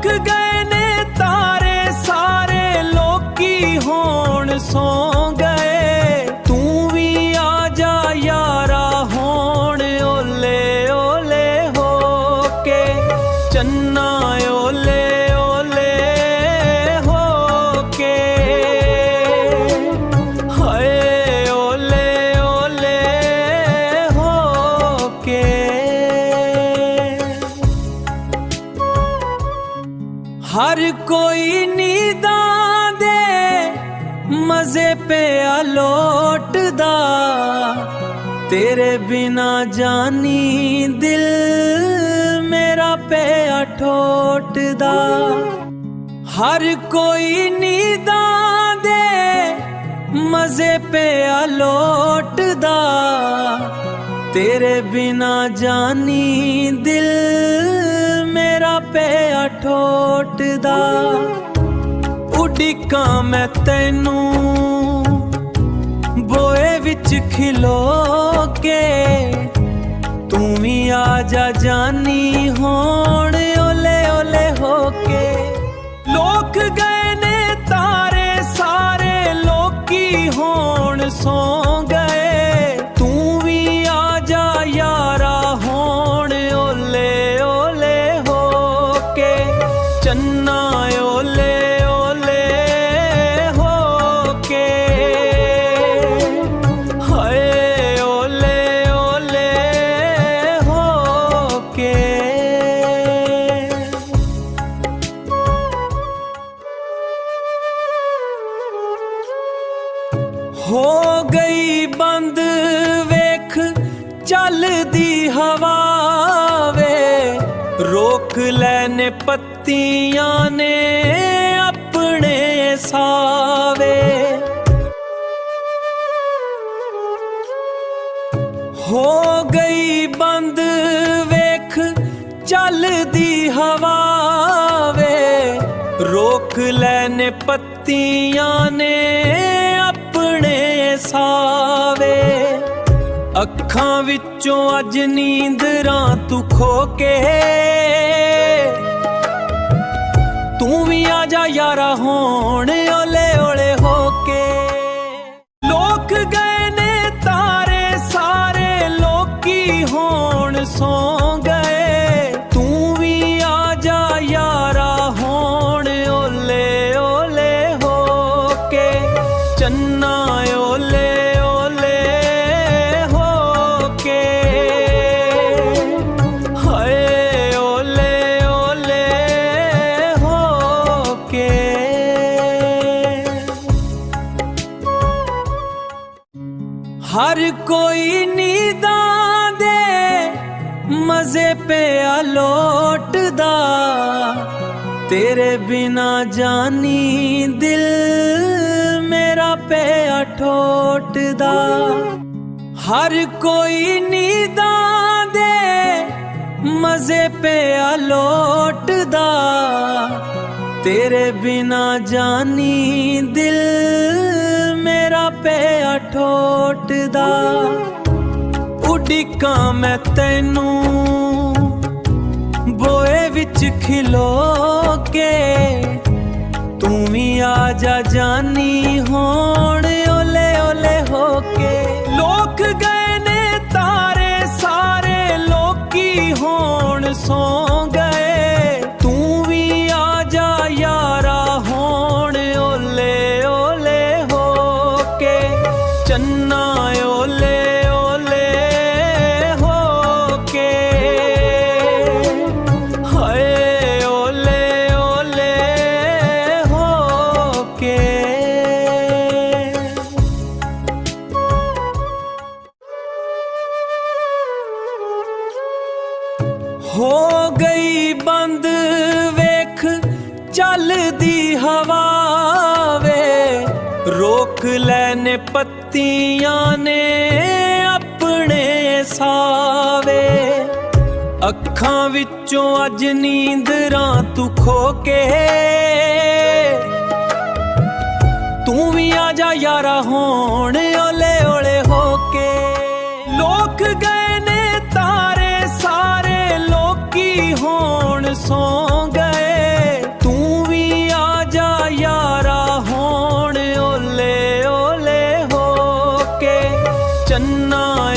लोक गए ने तारे सारे लोकी होण सो गए तू भी आ जा यारा होण ओले ओले हो के चन्ना ओले ओले हो के हाय ओले ओले हो के हर कोई नींदां दे मजे पे लौटदा तेरे बिना जानी दिल मेरा पे ठोटदा हर कोई नींदां दे मजे पे लौटदा तेरे बिना जानी दिल मेरा पे ठोटदा उडिकां मैं तैनू बोए विच खिलो के तू भी आ जा जानी होण ओले ओले हो के लोक गए ने तारे सारे लोकी होण सो गए तू भी आ जा यारा होण ओले ओले हो के चन्ना ओले ओले हो के हाय ओले ओले हो के हो गई बंद वेख चलदी हवा वे रोक लैने पत्तियां ने अपने सावे हो गई बंद वेख चलदी हवा वे रोक लैने पत्तियां ने अपने सावे अखां विचों अज नींदरां तू खो के तू भी आ जा यारा होण ओले ओले हो के लोक गए ने तारे सारे लोकी होण सो गए तू भी आ जा यारा होण ओले ओले हो के चन्ना ओले ओले हो के हाय ओले ओले हो के हर कोई नींदां दे मजे पे लौटदा तेरे बिना जानी दिल मेरा पे ठोटदा हर कोई नींदां दे मजे पे लौटदा तेरे बिना जानी दिल मेरा पे ठोटदा उडिकां मैं तैनू बोए विच खिलो के तू भी आ जा जानी होण ओले ओले हो के लोक गए ने तारे सारे लोकी होण सो गए तू भी आ जा यारा होण ओले ओले हो के चन्ना ओले ओले हो के हाय ओले ओले हो के हो गई बंद वेख चलदी हवा वे रोक लैने पत्तियां ने अपने सावे अखां विचों अज नींदरां तू खो के तू भी आ जा यारा होण ओले ओले हो के लोक गए ने तारे सारे लोकी होण सो गए ਚੰਨਾ